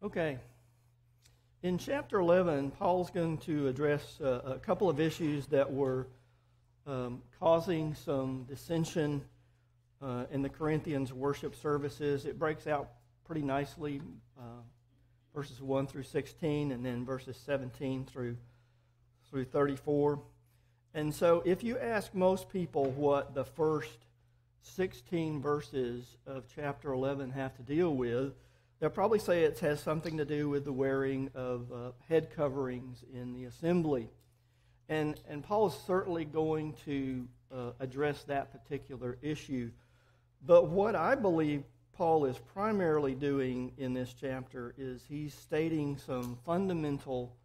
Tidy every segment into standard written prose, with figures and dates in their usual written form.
Okay. In chapter 11, Paul's going to address a couple of issues that were causing some dissension in the Corinthians worship services. It breaks out pretty nicely, verses 1 through 16, and then verses 17 through 34. And so if you ask most people what the first 16 verses of chapter 11 have to deal with, they'll probably say it has something to do with the wearing of head coverings in the assembly. And Paul is certainly going to address that particular issue. But what I believe Paul is primarily doing in this chapter is he's stating some fundamental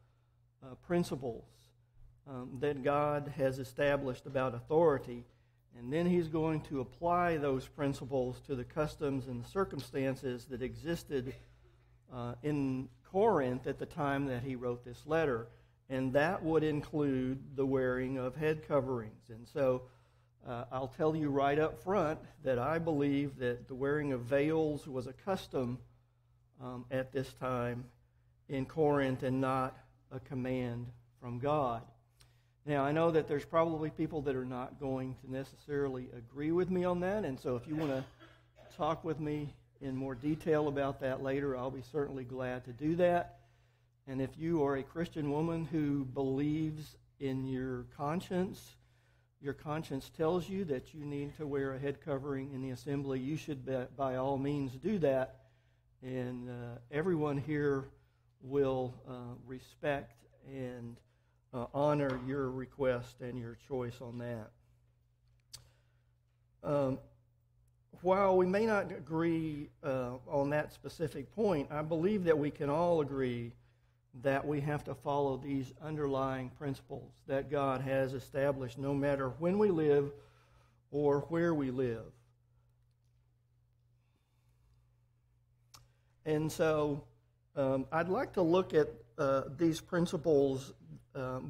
principles that God has established about authority. And then he's going to apply those principles to the customs and the circumstances that existed in Corinth at the time that he wrote this letter. And that would include the wearing of head coverings. And so I'll tell you right up front that I believe that the wearing of veils was a custom at this time in Corinth and not a command from God. Now, I know that there's probably people that are not going to necessarily agree with me on that, and so if you want to talk with me in more detail about that later, I'll be certainly glad to do that. And if you are a Christian woman who believes in your conscience tells you that you need to wear a head covering in the assembly, you should by all means do that, and everyone here will respect and honor your request and your choice on that. While we may not agree on that specific point, I believe that we can all agree that we have to follow these underlying principles that God has established no matter when we live or where we live. And so I'd like to look at these principles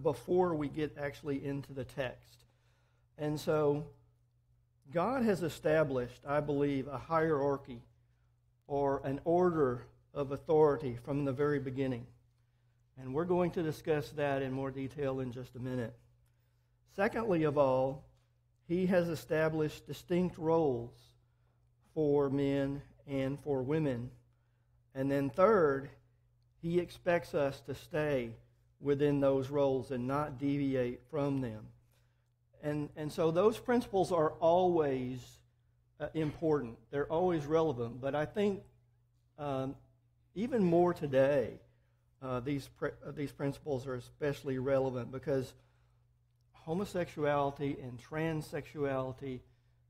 before we get actually into the text. And so God has established, I believe, a hierarchy or an order of authority from the very beginning. And we're going to discuss that in more detail in just a minute. Secondly of all, He has established distinct roles for men and for women. And then third, He expects us to stay within those roles and not deviate from them. And so those principles are always important. They're always relevant. But I think even more today, these principles are especially relevant because homosexuality and transsexuality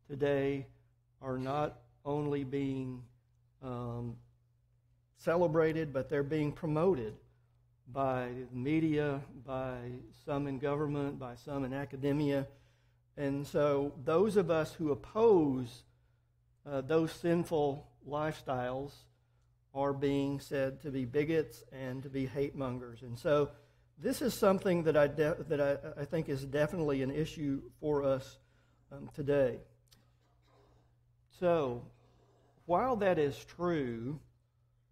today are not only being celebrated, but they're being promoted by the media, by some in government, by some in academia. And so those of us who oppose those sinful lifestyles are being said to be bigots and to be hate mongers. And so this is something that I think is definitely an issue for us today. So while that is true,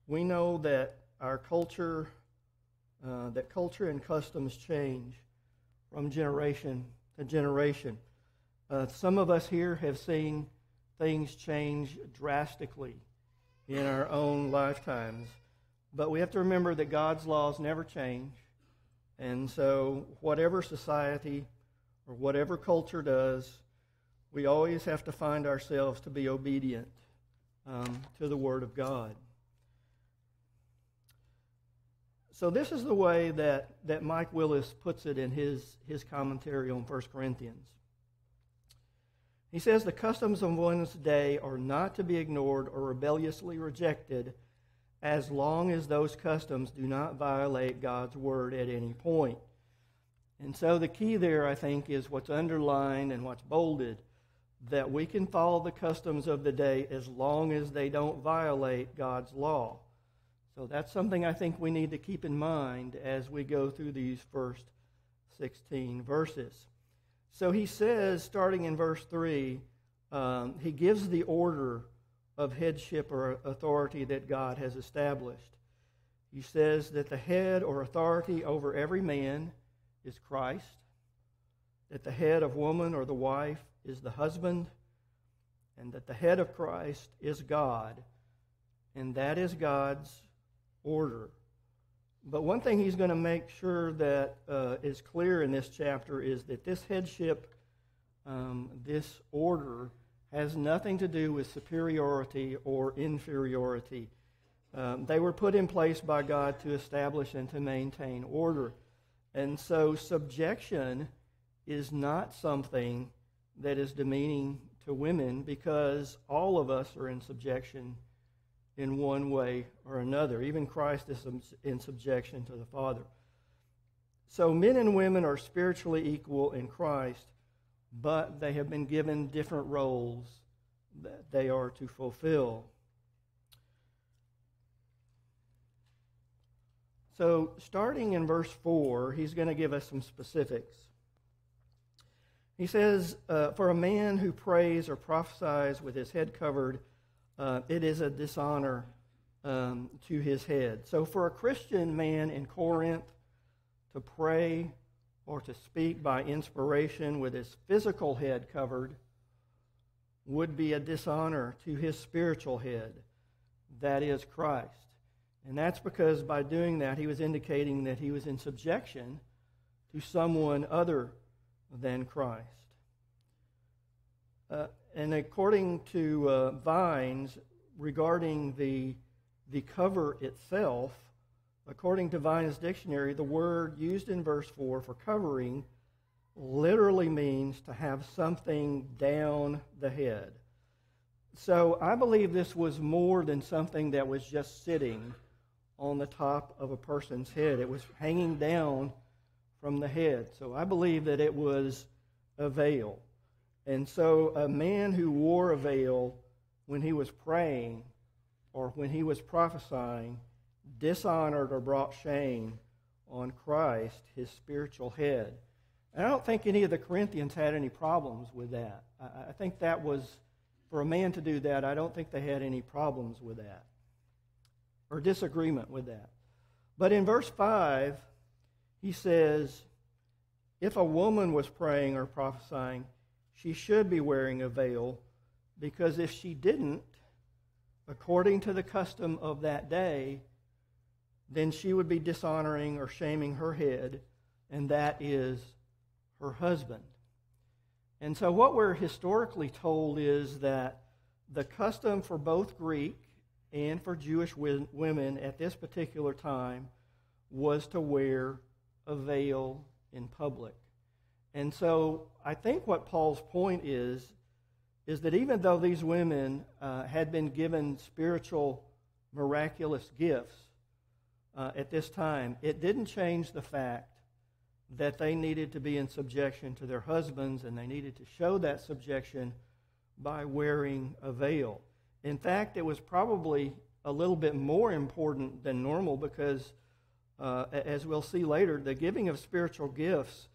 we know that our culture and customs change from generation to generation. Some of us here have seen things change drastically in our own lifetimes. But we have to remember that God's laws never change. And so whatever society or whatever culture does, we always have to find ourselves to be obedient to the Word of God. So this is the way that Mike Willis puts it in his commentary on 1 Corinthians. He says, the customs of one's day are not to be ignored or rebelliously rejected as long as those customs do not violate God's word at any point. And so the key there, I think, is what's underlined and what's bolded, that we can follow the customs of the day as long as they don't violate God's law. So that's something I think we need to keep in mind as we go through these first 16 verses. So he says, starting in verse 3, he gives the order of headship or authority that God has established. He says that the head or authority over every man is Christ, that the head of woman or the wife is the husband, and that the head of Christ is God, and that is God's order. But one thing he's going to make sure that is clear in this chapter is that this headship, this order, has nothing to do with superiority or inferiority. They were put in place by God to establish and to maintain order. And so subjection is not something that is demeaning to women, because all of us are in subjection in one way or another. Even Christ is in subjection to the Father. So men and women are spiritually equal in Christ, but they have been given different roles that they are to fulfill. So starting in verse 4, he's going to give us some specifics. He says, for a man who prays or prophesies with his head covered, it is a dishonor to his head. So for a Christian man in Corinth to pray or to speak by inspiration with his physical head covered would be a dishonor to his spiritual head, that is Christ. And that's because by doing that, he was indicating that he was in subjection to someone other than Christ. And according to Vines, regarding the cover itself, according to Vines' dictionary, the word used in verse 4 for covering literally means to have something down the head. So I believe this was more than something that was just sitting on the top of a person's head. It was hanging down from the head. So I believe that it was a veil. And so a man who wore a veil when he was praying or when he was prophesying dishonored or brought shame on Christ, his spiritual head. And I don't think any of the Corinthians had any problems with that. I think that was, for a man to do that, I don't think they had any problems with that or disagreement with that. But in verse 5, he says, if a woman was praying or prophesying, she should be wearing a veil, because if she didn't, according to the custom of that day, then she would be dishonoring or shaming her head, and that is her husband. And so what we're historically told is that the custom for both Greek and for Jewish women at this particular time was to wear a veil in public. And so I think what Paul's point is that even though these women had been given spiritual, miraculous gifts at this time, it didn't change the fact that they needed to be in subjection to their husbands, and they needed to show that subjection by wearing a veil. In fact, it was probably a little bit more important than normal because, as we'll see later, the giving of spiritual gifts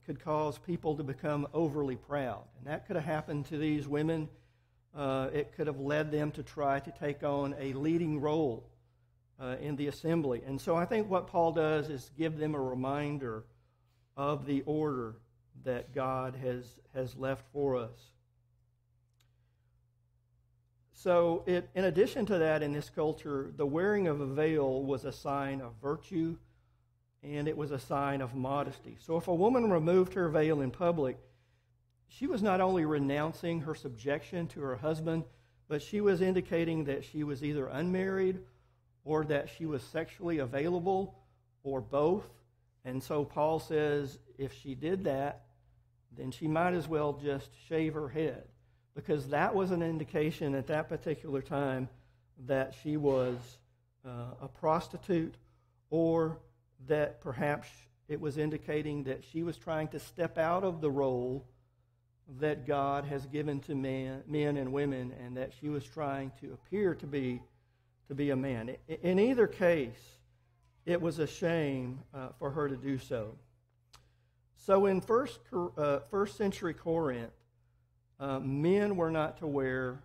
could cause people to become overly proud. And that could have happened to these women. It could have led them to try to take on a leading role in the assembly. And so I think what Paul does is give them a reminder of the order that God has left for us. So in addition to that, in this culture, the wearing of a veil was a sign of virtue, and it was a sign of modesty. So if a woman removed her veil in public, she was not only renouncing her subjection to her husband, but she was indicating that she was either unmarried or that she was sexually available, or both. And so Paul says if she did that, then she might as well just shave her head, because that was an indication at that particular time that she was a prostitute, or that perhaps it was indicating that she was trying to step out of the role that God has given to men and women, and that she was trying to appear to be a man. In either case, it was a shame for her to do so. So in first century Corinth, men were not to wear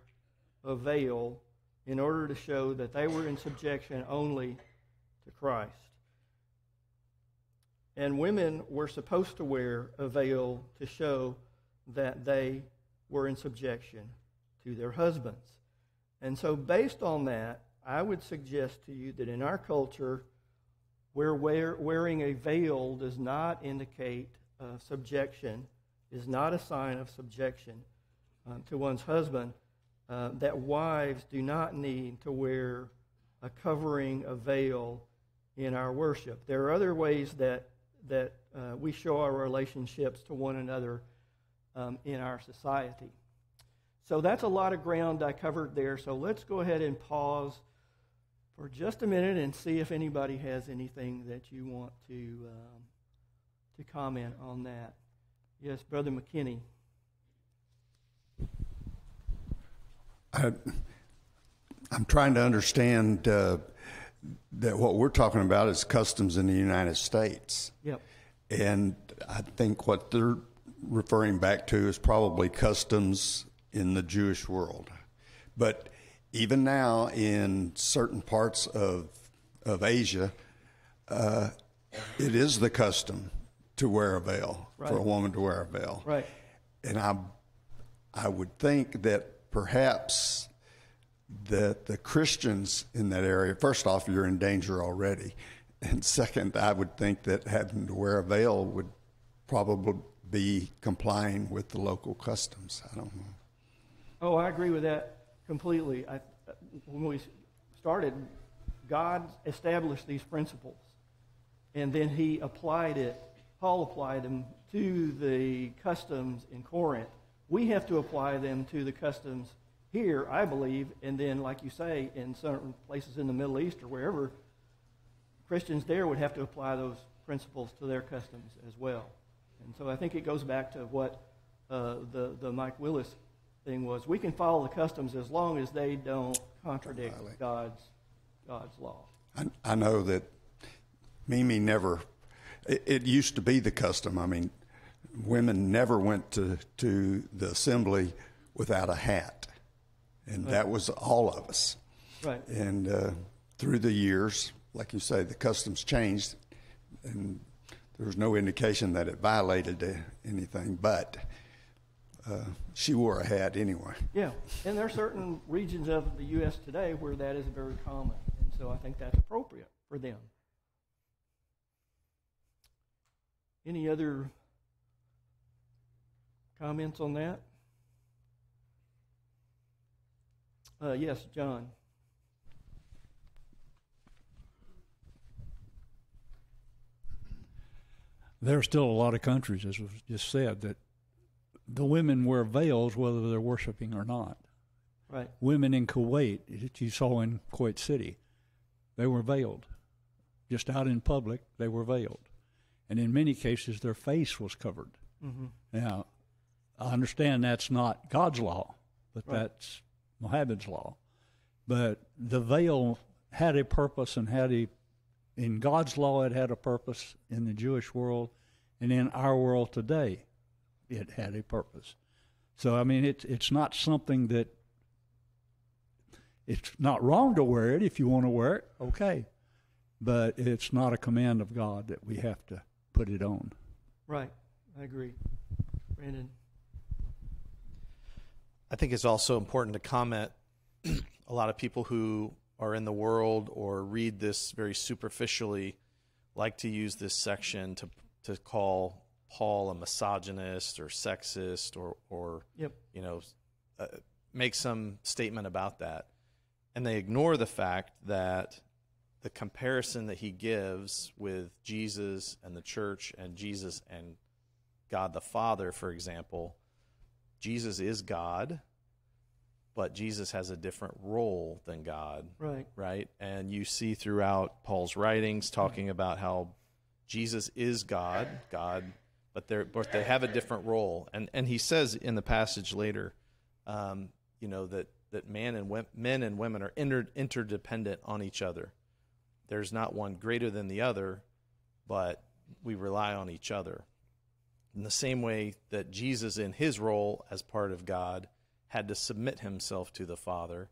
a veil in order to show that they were in subjection only to Christ. And women were supposed to wear a veil to show that they were in subjection to their husbands. And so based on that, I would suggest to you that in our culture, where wearing a veil does not indicate subjection, is not a sign of subjection to one's husband, that wives do not need to wear a covering, a veil in our worship. There are other ways that we show our relationships to one another in our society. So that's a lot of ground I covered there. So let's go ahead and pause for just a minute and see if anybody has anything that you want to comment on that. Yes, Brother McKinney. I'm trying to understand that what we're talking about is customs in the United States. Yep. And I think what they're referring back to is probably customs in the Jewish world. But even now in certain parts of Asia, it is the custom to wear a veil, right, for a woman to wear a veil. Right. And I would think that perhaps that the Christians in that area, first off, you're in danger already. And second, I would think that having to wear a veil would probably be complying with the local customs. I don't know. Oh, I agree with that completely. When we started, God established these principles, and then Paul applied them to the customs in Corinth. We have to apply them to the customs here, I believe, and then, like you say, in certain places in the Middle East or wherever, Christians there would have to apply those principles to their customs as well. And so I think it goes back to what the Mike Willis thing was. We can follow the customs as long as they don't contradict God's law. I know that Mimi never, it used to be the custom. I mean, women never went to the assembly without a hat. And right, that was all of us. Right. And through the years, like you say, the customs changed, and there was no indication that it violated anything, but she wore a hat anyway. Yeah, and there are certain regions of the U.S. today where that is very common, and so I think that's appropriate for them. Any other comments on that? Yes, John. There are still a lot of countries, as was just said, that the women wear veils whether they're worshiping or not. Right. Women in Kuwait, that you saw in Kuwait City, they were veiled. Just out in public, they were veiled. And in many cases, their face was covered. Mm-hmm. Now, I understand that's not God's law, but right, that's Muhammad's law. But the veil had a purpose and in God's law, it had a purpose. In the Jewish world and in our world today, it had a purpose. So, I mean, it's not something that, it's not wrong to wear it. If you want to wear it, okay. But it's not a command of God that we have to put it on. Right. I agree. Brandon? I think it's also important to comment, a lot of people who are in the world or read this very superficially like to use this section to call Paul a misogynist or sexist or yep, make some statement about that. And they ignore the fact that the comparison that he gives with Jesus and the church and Jesus and God the Father, for example, Jesus is God, but Jesus has a different role than God. Right. Right? And you see throughout Paul's writings talking about how Jesus is God, but they have a different role. And he says in the passage later, that men and women are interdependent on each other. There's not one greater than the other, but we rely on each other. In the same way that Jesus, in his role as part of God, had to submit himself to the Father,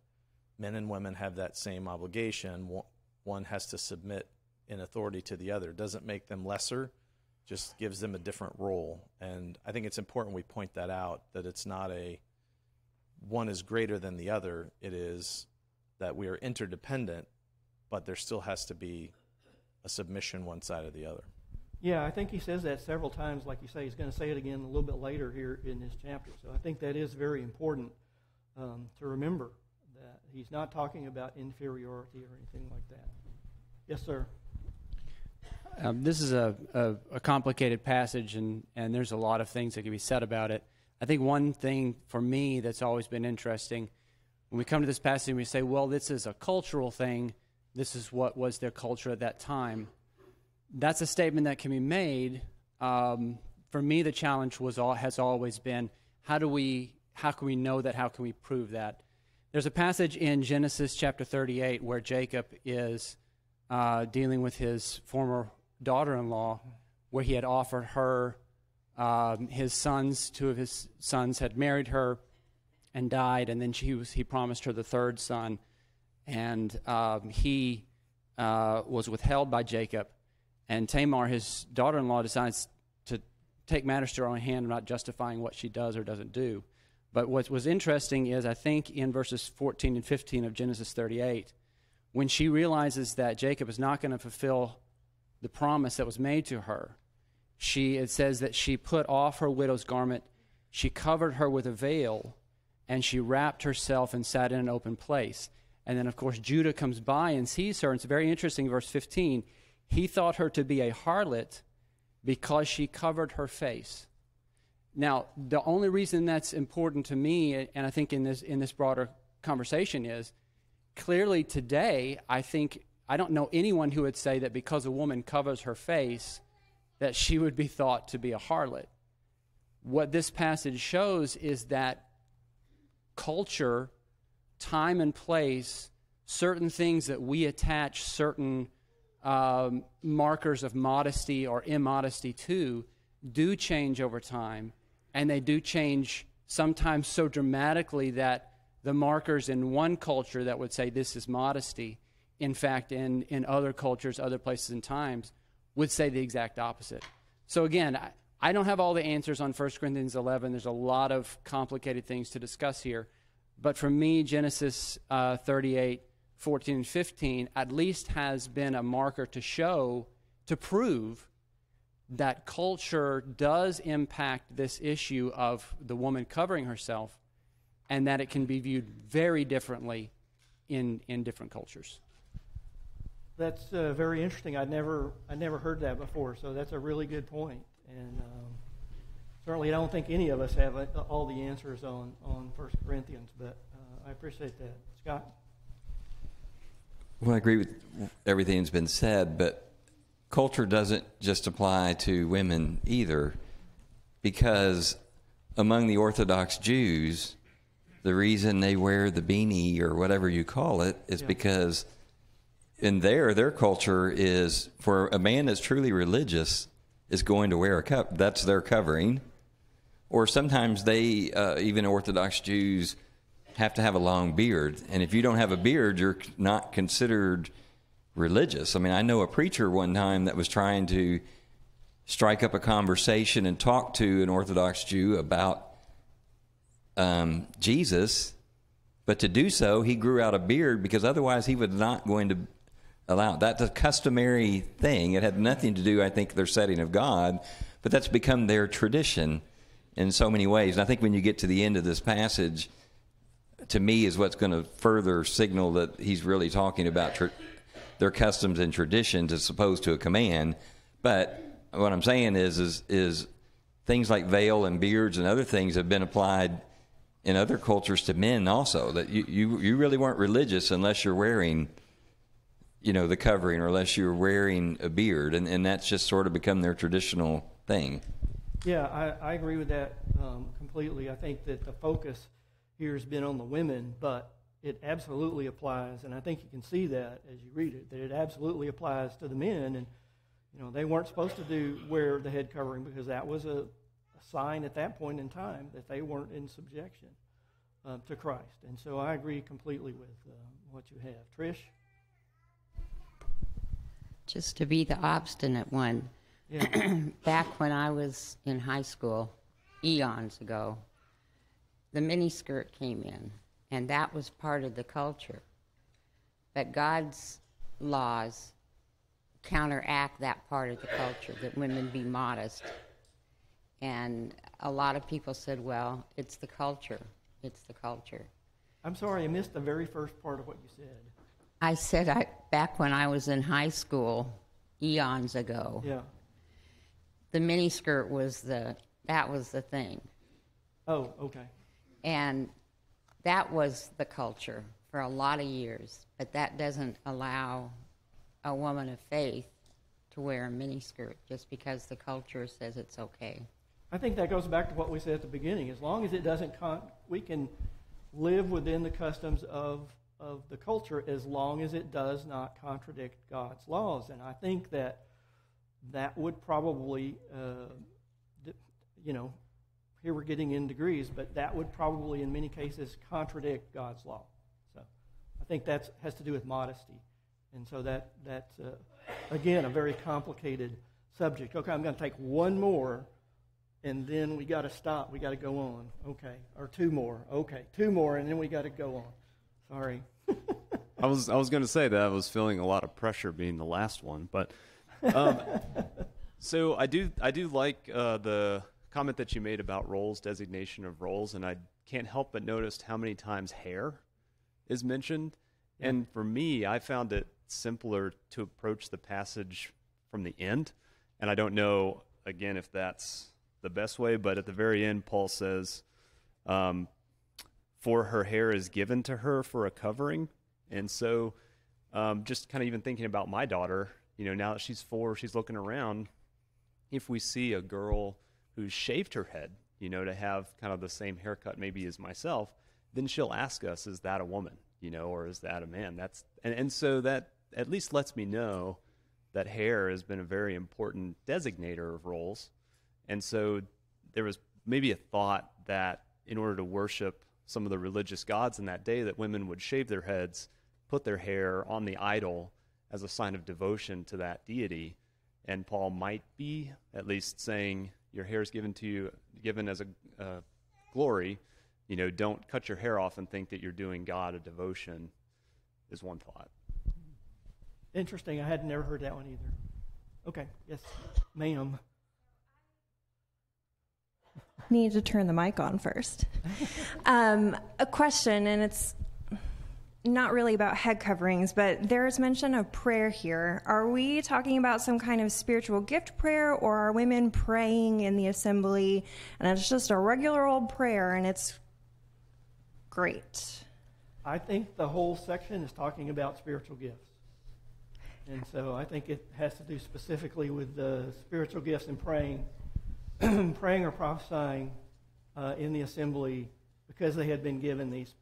men and women have that same obligation. One has to submit in authority to the other. It doesn't make them lesser, just gives them a different role. And I think it's important we point that out, that it's not one is greater than the other. It is that we are interdependent, but there still has to be a submission one side or the other. Yeah, I think he says that several times. Like you say, he's going to say it again a little bit later here in this chapter. So I think that is very important to remember, that he's not talking about inferiority or anything like that. Yes, sir. This is a complicated passage, and there's a lot of things that can be said about it. I think one thing for me that's always been interesting, when we come to this passage and we say, well, this is a cultural thing, this is what was their culture at that time, that's a statement that can be made. For me, the challenge has always been, how can we know that? How can we prove that? There's a passage in Genesis chapter 38 where Jacob is dealing with his former daughter-in-law, where he had offered her his sons. Two of his sons had married her and died, and then he promised her the third son, and he was withheld by Jacob. And Tamar, his daughter-in-law, decides to take matters to her own hand. I'm not justifying what she does or doesn't do. But what was interesting is, I think in verses 14 and 15 of Genesis 38, when she realizes that Jacob is not going to fulfill the promise that was made to her, it says that she put off her widow's garment, she covered her with a veil, and she wrapped herself and sat in an open place. And then, of course, Judah comes by and sees her. And it's very interesting, verse 15. He thought her to be a harlot because she covered her face. Now, the only reason that's important to me, and I think in this broader conversation, is clearly today, I don't know anyone who would say that because a woman covers her face, that she would be thought to be a harlot. What this passage shows is that culture, time and place, certain things that we attach certain markers of modesty or immodesty to, do change over time, and they do change sometimes so dramatically that the markers in one culture that would say this is modesty, in fact, in other cultures, other places and times, would say the exact opposite. So again, I don't have all the answers on 1 Corinthians 11. There's a lot of complicated things to discuss here. But for me, Genesis 38, 14, and 15 at least has been a marker to prove that culture does impact this issue of the woman covering herself, and that it can be viewed very differently in different cultures. That's very interesting. I never heard that before, so that's a really good point. And certainly I don't think any of us have all the answers on 1 Corinthians, but I appreciate that. Scott? Well, I agree with everything that's been said, but culture doesn't just apply to women either, because among the Orthodox Jews, the reason they wear the beanie or whatever you call it is because in their culture is, for a man that's truly religious, is going to wear a cup. That's their covering. Or sometimes they, even Orthodox Jews, have to have a long beard. And if you don't have a beard, you're not considered religious. I mean, I know a preacher one time that was trying to strike up a conversation and talk to an Orthodox Jew about Jesus, but to do so, he grew out a beard because otherwise he was not going to allow it. That's a customary thing. It had nothing to do, I think, with their setting of God, but that's become their tradition in so many ways. And I think when you get to the end of this passage, to me, is what's going to further signal that he's really talking about their customs and traditions as opposed to a command. But what I'm saying is things like veil and beards and other things have been applied in other cultures to men also, that you really weren't religious unless you're wearing, the covering, or unless you're wearing a beard, and that's just sort of become their traditional thing. Yeah, I agree with that completely. I think that the focus here has been on the women, but it absolutely applies, and I think you can see that as you read it, that it absolutely applies to the men. And they weren't supposed to wear the head covering because that was a sign at that point in time that they weren't in subjection to Christ. And so I agree completely with what you have. Trish? just to be the obstinate one. Yeah. Back when I was in high school, eons ago, the miniskirt came in, and that was part of the culture. But God's laws counteract that part of the culture, that women be modest. And a lot of people said, well, it's the culture. It's the culture. I'm sorry, I missed the very first part of what you said. I said back when I was in high school, eons ago, Yeah. the miniskirt was that was the thing. Oh, okay. And that was the culture for a lot of years. But that doesn't allow a woman of faith to wear a miniskirt just because the culture says it's okay. I think that goes back to what we said at the beginning. As long as it doesn't, we can live within the customs of the culture as long as it does not contradict God's laws. And I think that would probably, here we're getting in degrees, but that would probably in many cases contradict God's law. So I think that has to do with modesty. And so that's again, a very complicated subject. Okay, I'm going to take one more, and then we got to stop. We got to go on. Okay, or two more. Okay, two more, and then we got to go on. Sorry. I was going to say that I was feeling a lot of pressure being the last one, but so I do like the comment that you made about roles, designation of roles, and I can't help but notice how many times hair is mentioned. Yeah. And for me, I found it simpler to approach the passage from the end, and I don't know again if that's the best way, but at the very end, Paul says, "For her hair is given to her for a covering." And so just kind of even thinking about my daughter, now that she's 4, she's looking around. If we see a girl who's shaved her head, to have kind of the same haircut maybe as myself, then she'll ask us, is that a woman, or is that a man? And so that at least lets me know that hair has been a very important designator of roles. And so there was maybe a thought that in order to worship some of the religious gods in that day, that women would shave their heads, put their hair on the idol as a sign of devotion to that deity. And Paul might be at least saying, your hair is given to you, given as a glory. Don't cut your hair off and think that you're doing God a devotion, is one thought. Interesting. I had never heard that one either. Okay. Yes, ma'am. Need to turn the mic on first. A question, and it's not really about head coverings, but there's mention of prayer here. Are we talking about some kind of spiritual gift prayer, or are women praying in the assembly and it's just a regular old prayer and it's great? I think the whole section is talking about spiritual gifts. And so I think it has to do specifically with the spiritual gifts and praying or prophesying in the assembly, because they had been given these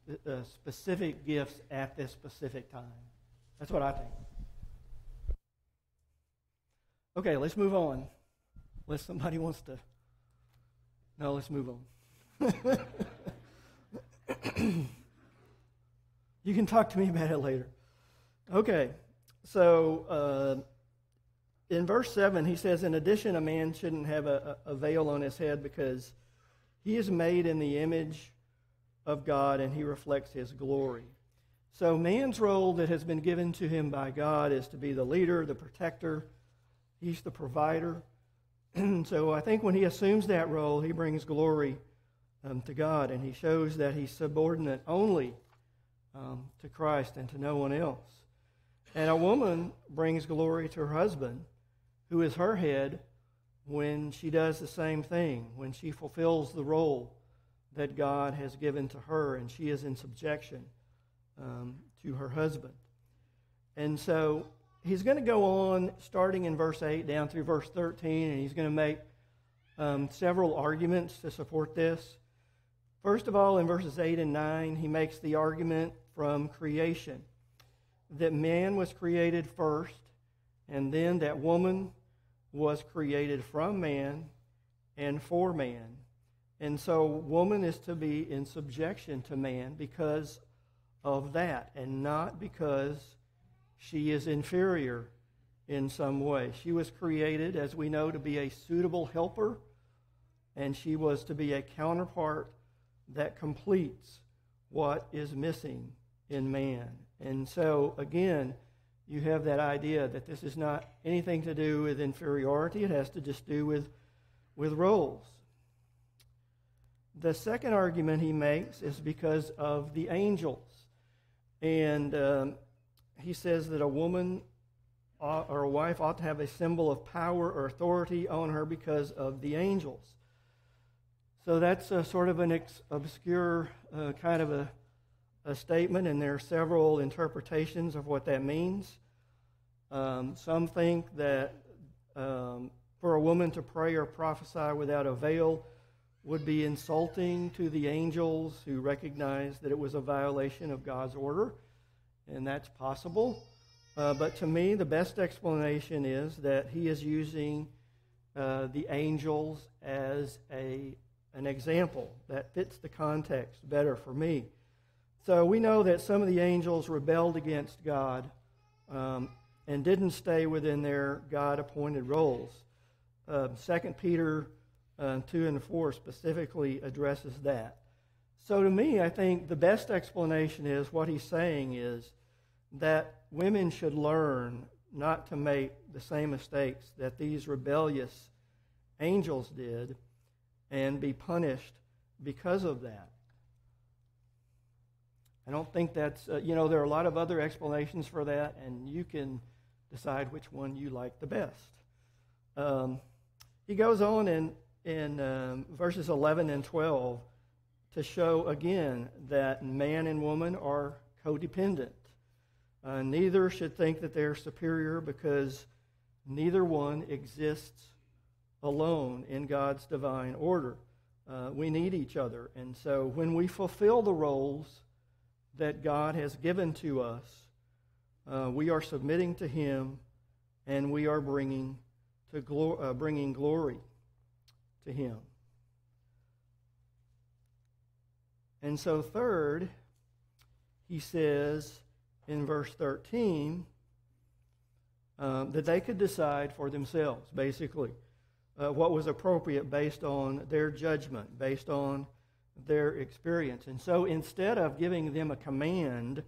specific gifts at this specific time. That's what I think. Okay, let's move on. Unless somebody wants to. No, let's move on. You can talk to me about it later. Okay, so in verse 7, he says, in addition, a man shouldn't have a veil on his head because he is made in the image of God and he reflects his glory. So man's role that has been given to him by God is to be the leader, the protector. He's the provider. So I think when he assumes that role, he brings glory to God, and he shows that he's subordinate only to Christ and to no one else. And a woman brings glory to her husband, who is her head, when she does the same thing, when she fulfills the role that God has given to her, and she is in subjection to her husband. And so he's going to go on, starting in verse 8 down through verse 13, and he's going to make several arguments to support this. First of all, in verses 8 and 9, he makes the argument from creation, that man was created first, and then that woman was created from man and for man. And so woman is to be in subjection to man because of that, and not because she is inferior in some way. She was created, as we know, to be a suitable helper, and she was to be a counterpart that completes what is missing in man. And so, again, you have that idea that this is not anything to do with inferiority. It has to just do with roles. The second argument he makes is because of the angels. And he says that a woman or a wife ought to have a symbol of power or authority on her because of the angels. So that's sort of an obscure kind of a statement, and there are several interpretations of what that means. Some think that for a woman to pray or prophesy without a veil would be insulting to the angels who recognized that it was a violation of God's order, and that's possible. But to me, the best explanation is that he is using the angels as an example that fits the context better for me. So we know that some of the angels rebelled against God and didn't stay within their God-appointed roles. 2 Peter 2 and 4 specifically addresses that. So to me, I think the best explanation is what he's saying is that women should learn not to make the same mistakes that these rebellious angels did and be punished because of that. I don't think that's, there are a lot of other explanations for that, and you can decide which one you like the best. He goes on in verses 11 and 12 to show again that man and woman are codependent. Neither should think that they're superior because neither one exists alone in God's divine order. We need each other. And so when we fulfill the roles that God has given to us, we are submitting to Him, and we are bringing glory to Him. And so third, he says in verse 13 that they could decide for themselves, basically, what was appropriate based on their judgment, based on their experience. And so instead of giving them a command,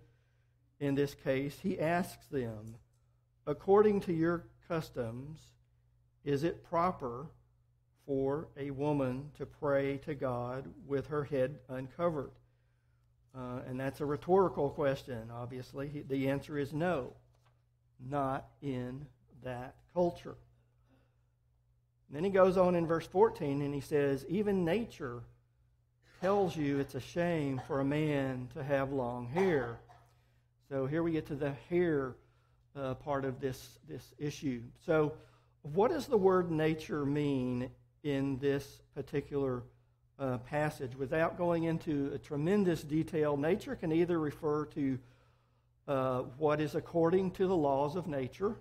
in this case, he asks them, according to your customs, is it proper for a woman to pray to God with her head uncovered? And that's a rhetorical question, obviously. The answer is no, not in that culture. And then he goes on in verse 14 and he says, even nature tells you it's a shame for a man to have long hair. So here we get to the hair part of this issue. So what does the word nature mean in this particular passage? Without going into a tremendous detail, nature can either refer to what is according to the laws of nature,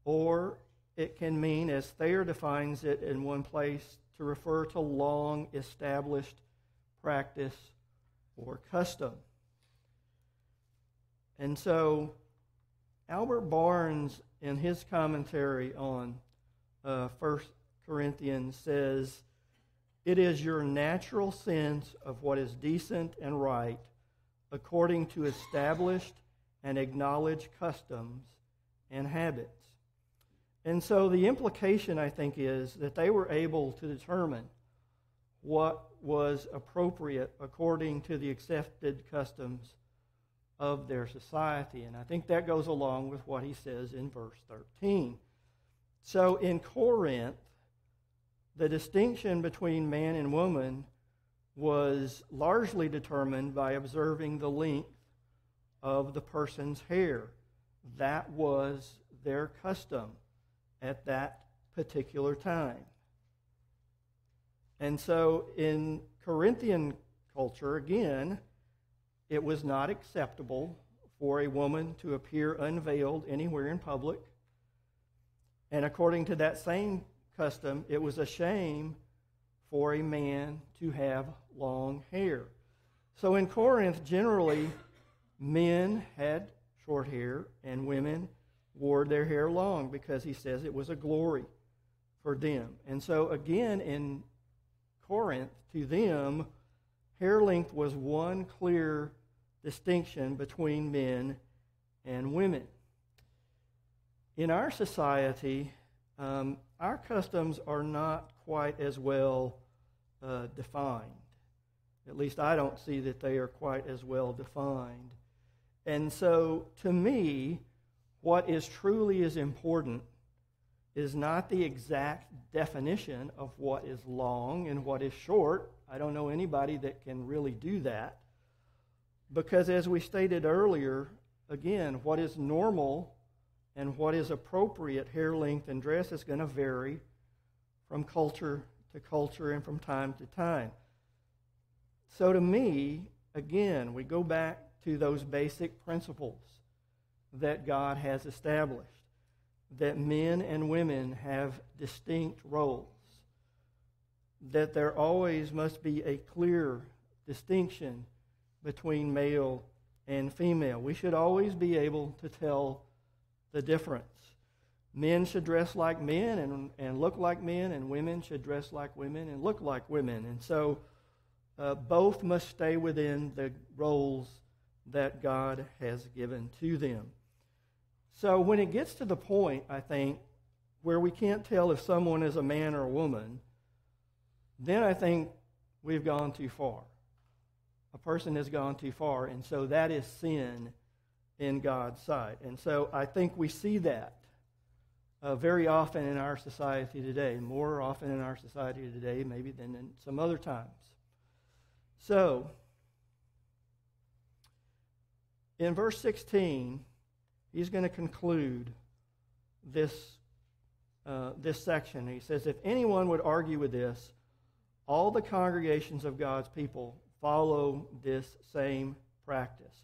or it can mean, as Thayer defines it in one place, to refer to long established practice or custom. And so Albert Barnes, in his commentary on 1 Corinthians, says, it is your natural sense of what is decent and right according to established and acknowledged customs and habits. And so the implication, I think, is that they were able to determine what was appropriate according to the accepted customs of their society. And I think that goes along with what he says in verse 13. So in Corinth, the distinction between man and woman was largely determined by observing the length of the person's hair. That was their custom at that particular time. And so in Corinthian culture, again, it was not acceptable for a woman to appear unveiled anywhere in public. And according to that same custom, it was a shame for a man to have long hair. So in Corinth, generally, men had short hair and women wore their hair long because he says it was a glory for them. And so again, in Corinth, to them, hair length was one clear distinction between men and women. In our society, our customs are not quite as well defined. At least I don't see that they are quite as well defined. And so, to me, what is truly is important is not the exact definition of what is long and what is short. I don't know anybody that can really do that. Because as we stated earlier, again, what is normal and what is appropriate hair length and dress is going to vary from culture to culture and from time to time. So to me, again, we go back to those basic principles that God has established, that men and women have distinct roles, that there always must be a clear distinction between male and female. We should always be able to tell the difference. Men should dress like men and look like men, and women should dress like women and look like women. And so both must stay within the roles that God has given to them. So when it gets to the point, I think, where we can't tell if someone is a man or a woman, then I think we've gone too far. A person has gone too far, and so that is sin in God's sight. And so I think we see that very often in our society today, more often in our society today maybe than in some other times. So, in verse 16, he's going to conclude this section. He says, if anyone would argue with this, all the congregations of God's people follow this same practice.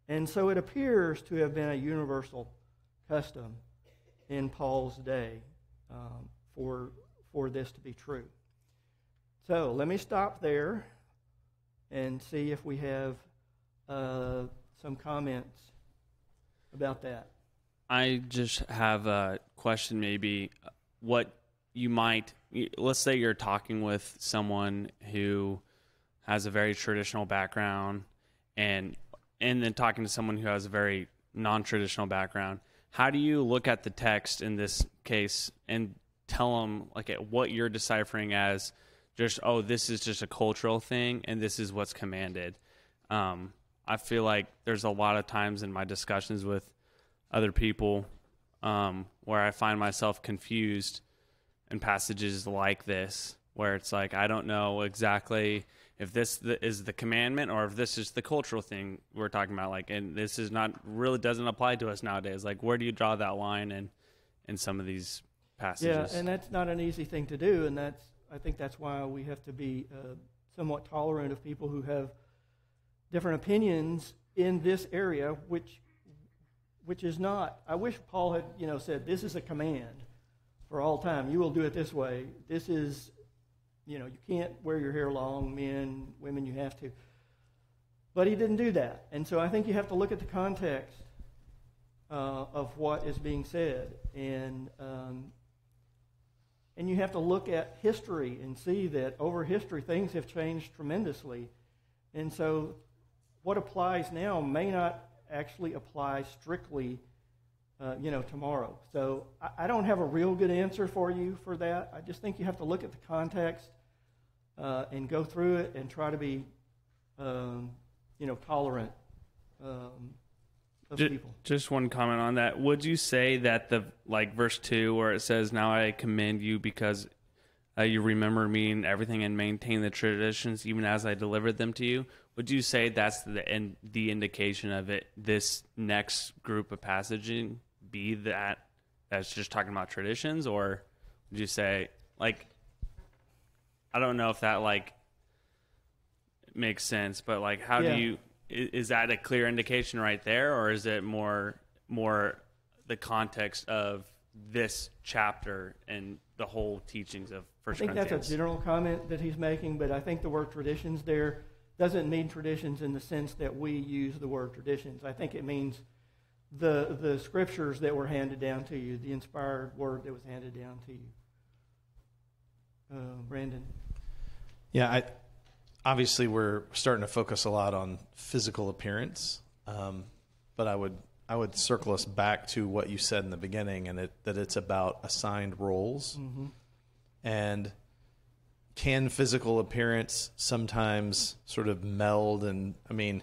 And so it appears to have been a universal custom in Paul's day for this to be true. So let me stop there and see if we have some comments about that. I just have a question, maybe what you might, let's say you're talking with someone who has a very traditional background and then talking to someone who has a very non-traditional background. How do you look at the text in this case and tell them like what you're deciphering as just, oh, this is just a cultural thing and this is what's commanded? I feel like there's a lot of times in my discussions with other people where I find myself confused in passages like this, where it's like, I don't know exactly if this is the commandment or if this is the cultural thing we're talking about. Like, and this is not really doesn't apply to us nowadays. Like, where do you draw that line in some of these passages? Yeah, and that's not an easy thing to do, and I think that's why we have to be somewhat tolerant of people who have different opinions in this area, which is not. I wish Paul had, said this is a command for all time. You will do it this way. This is, you can't wear your hair long, men, women, you have to. But he didn't do that, and so I think you have to look at the context of what is being said, and you have to look at history and see that over history things have changed tremendously, and so what applies now may not actually apply strictly, tomorrow. So I don't have a real good answer for you for that. I just think you have to look at the context and go through it and try to be, tolerant of people. Just one comment on that. Would you say that verse 2 where it says, now I commend you because you remember me in everything and maintain the traditions even as I delivered them to you, would you say that's the indication of it, this next group of passaging be that's just talking about traditions? Or would you say, I don't know if that makes sense, but how do you, is that a clear indication right there, or is it more the context of this chapter and the whole teachings of 1 Corinthians? I think that's a general comment that he's making, but I think the word traditions there doesn't mean traditions in the sense that we use the word traditions. I think it means the scriptures that were handed down to you, the inspired word that was handed down to you. Brandon? Yeah, obviously we're starting to focus a lot on physical appearance, but I would circle us back to what you said in the beginning, and that it's about assigned roles. Mm-hmm. And can physical appearance sometimes sort of meld? And I mean,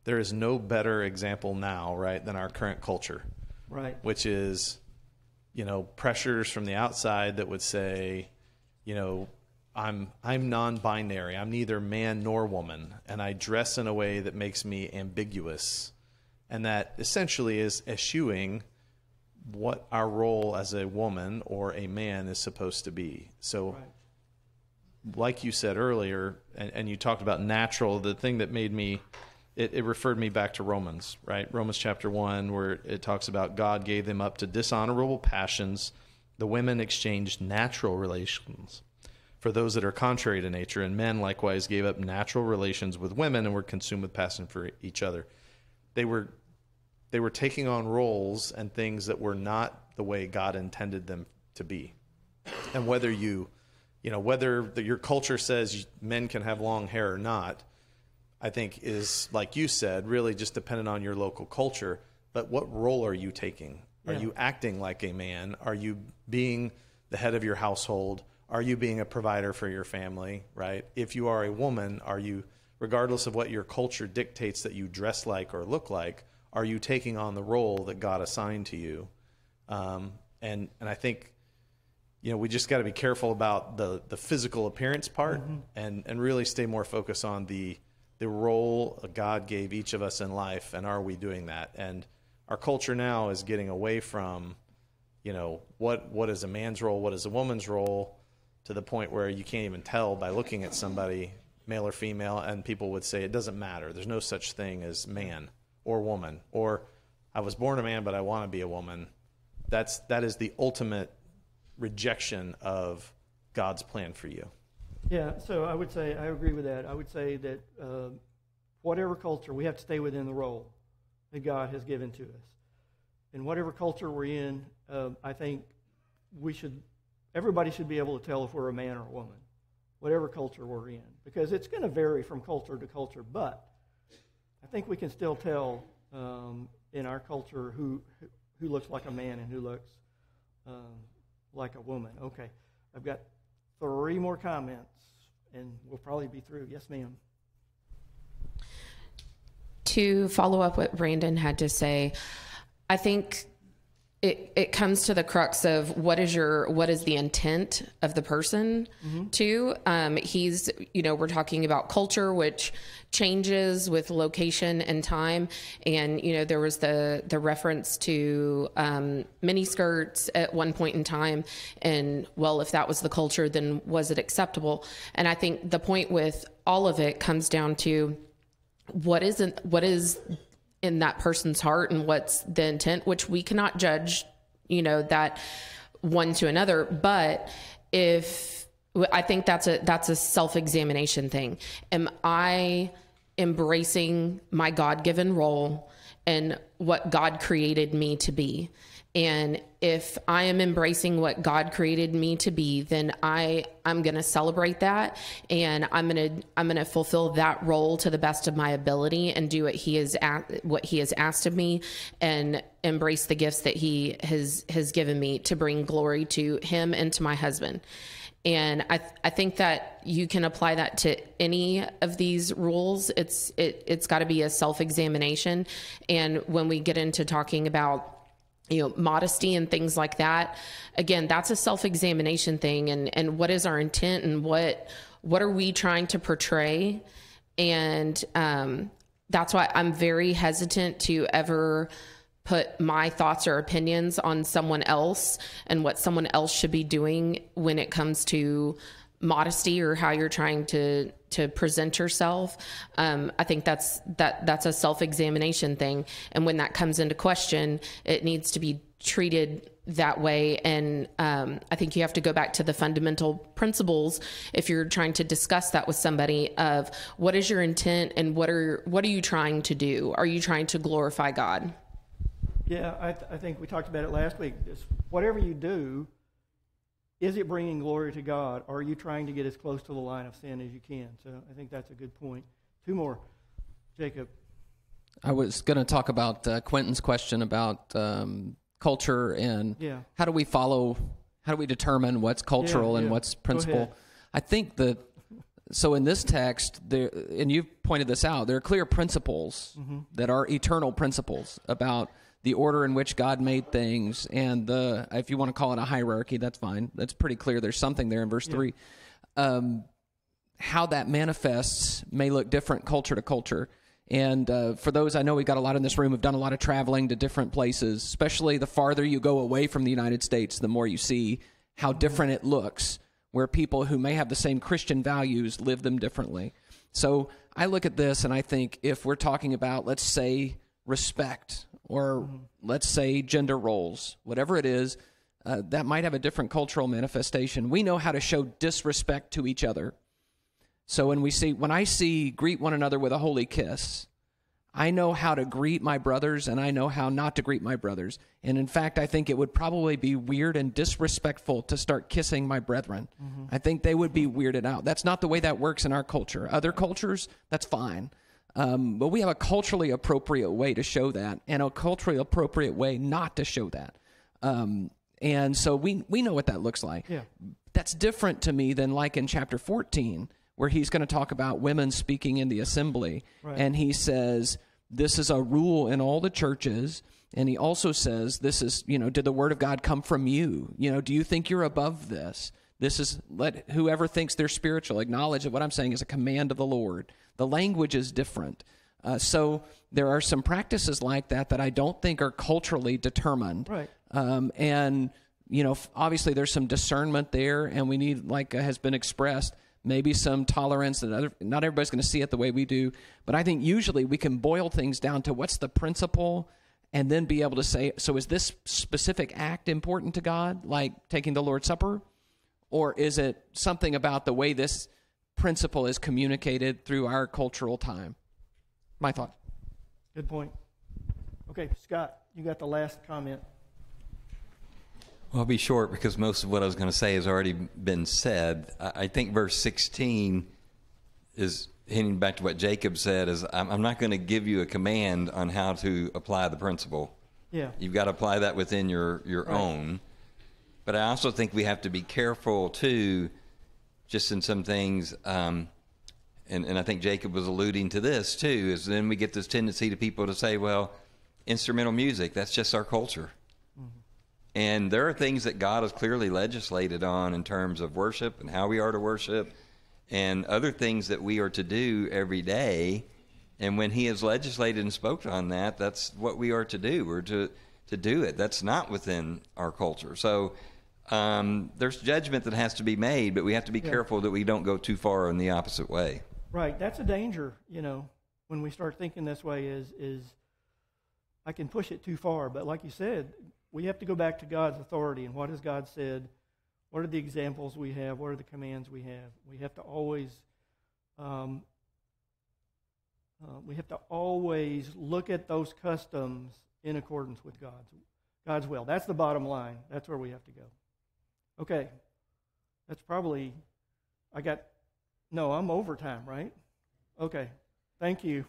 there is no better example now, right, than our current culture, right? Which is, pressures from the outside that would say, I'm non-binary. I'm neither man nor woman, and I dress in a way that makes me ambiguous, and that essentially is eschewing what our role as a woman or a man is supposed to be. So, like you said earlier, and you talked about natural, the thing that made me, it referred me back to Romans, right? Romans chapter 1, where it talks about God gave them up to dishonorable passions. The women exchanged natural relations for those that are contrary to nature, and men likewise gave up natural relations with women and were consumed with passion for each other. They were taking on roles and things that were not the way God intended them to be. And whether whether your culture says men can have long hair or not, I think is, like you said, really just dependent on your local culture. But what role are you taking? Yeah. Are you acting like a man? Are you being the head of your household? Are you being a provider for your family, right? If you are a woman, are you, regardless of what your culture dictates that you dress like or look like, are you taking on the role that God assigned to you? And I think, we just got to be careful about the physical appearance part, mm-hmm. and really stay more focused on the role God gave each of us in life, and are we doing that? And our culture now is getting away from, what is a man's role, what is a woman's role, to the point where you can't even tell by looking at somebody, male or female, and people would say it doesn't matter. There's no such thing as man or woman, or I was born a man but I want to be a woman. That is the ultimate rejection of God's plan for you. Yeah, so I would say I agree with that. I would say that whatever culture, we have to stay within the role that God has given to us. In whatever culture we're in, I think everybody should be able to tell if we're a man or a woman, whatever culture we're in, because it's going to vary from culture to culture. But I think we can still tell in our culture who looks like a man and who looks like a woman. Okay, I've got 3 more comments, and we'll probably be through. Yes, ma'am. To follow up what Brandon had to say, I think it comes to the crux of what is the intent of the person, mm-hmm. too. We're talking about culture, which changes with location and time. And, there was the reference to mini skirts at one point in time. And, well, if that was the culture, then was it acceptable? And I think the point with all of it comes down to what is in that person's heart and what's the intent, which we cannot judge, that one to another. But I think that's a self-examination thing. Am I embracing my God-given role and what God created me to be? And if I am embracing what God created me to be, then I'm going to celebrate that, and I'm going to fulfill that role to the best of my ability and do what He has asked of me, and embrace the gifts that He has given me to bring glory to Him and to my husband. And I think that you can apply that to any of these rules. It's got to be a self-examination. And when we get into talking about modesty and things like that, again, that's a self-examination thing. And what is our intent, and what are we trying to portray? And that's why I'm very hesitant to ever put my thoughts or opinions on someone else and what someone else should be doing when it comes to modesty or how you're trying to present yourself. I think that's a self-examination thing. And when that comes into question, it needs to be treated that way. And I think you have to go back to the fundamental principles if you're trying to discuss that with somebody, of what is your intent and what are you trying to do? Are you trying to glorify God? Yeah, I think we talked about it last week. Whatever you do, is it bringing glory to God, or are you trying to get as close to the line of sin as you can? So I think that's a good point. Two more. Jacob. I was going to talk about Quentin's question about culture and how do we determine what's cultural and what's principle. I think that, so in this text, and you've pointed this out, there are clear principles that are eternal principles about the order in which God made things, and if you want to call it a hierarchy, that's fine. That's pretty clear. There's something there in verse 3. How that manifests may look different culture to culture. And for those, I know we've got a lot in this room who've done a lot of traveling to different places, especially the farther you go away from the United States, the more you see how different it looks, where people who may have the same Christian values live them differently. So I look at this and I think if we're talking about, let's say, respect, or let's say gender roles, whatever it is, that might have a different cultural manifestation. We know how to show disrespect to each other. So when I see greet one another with a holy kiss, I know how to greet my brothers and I know how not to greet my brothers. And in fact, I think it would probably be weird and disrespectful to start kissing my brethren. I think they would be weirded out. That's not the way that works in our culture. Other cultures, that's fine. But we have a culturally appropriate way to show that and a culturally appropriate way not to show that. And so we know what that looks like. Yeah. That's different to me than like in chapter 14, where he's going to talk about women speaking in the assembly. Right. And he says, this is a rule in all the churches. And he also says, this is, did the word of God come from you? Do you think you're above this? This is, let whoever thinks they're spiritual acknowledge that what I'm saying is a command of the Lord. The language is different. So there are some practices like that I don't think are culturally determined. Right. And, obviously there's some discernment there, and we need, like has been expressed, maybe some tolerance, and not everybody's going to see it the way we do. But I think usually we can boil things down to what's the principle, and then be able to say, so is this specific act important to God, like taking the Lord's Supper? Or is it something about the way this principle is communicated through our cultural time? My thought. Good point. Okay, Scott, you got the last comment. Well, I'll be short because most of what I was going to say has already been said. I think verse 16 is hinting back to what Jacob said, is I'm not going to give you a command on how to apply the principle. Yeah. You've got to apply that within your own. But I also think we have to be careful, too, just in some things, and I think Jacob was alluding to this, too, is then we get this tendency to people to say, well, instrumental music, that's just our culture. And there are things that God has clearly legislated on in terms of worship and how we are to worship and other things that we are to do every day. And when he has legislated and spoken on that, that's what we are to do. We're to do it. That's not within our culture. So there's judgment that has to be made, but we have to be careful that we don't go too far in the opposite way. Right. That's a danger, when we start thinking this way is I can push it too far. But like you said, we have to go back to God's authority and what has God said. What are the examples we have? What are the commands we have? We have to always look at those customs in accordance with God's will. That's the bottom line. That's where we have to go. Okay. That's probably, I'm overtime, right? Okay. Thank you.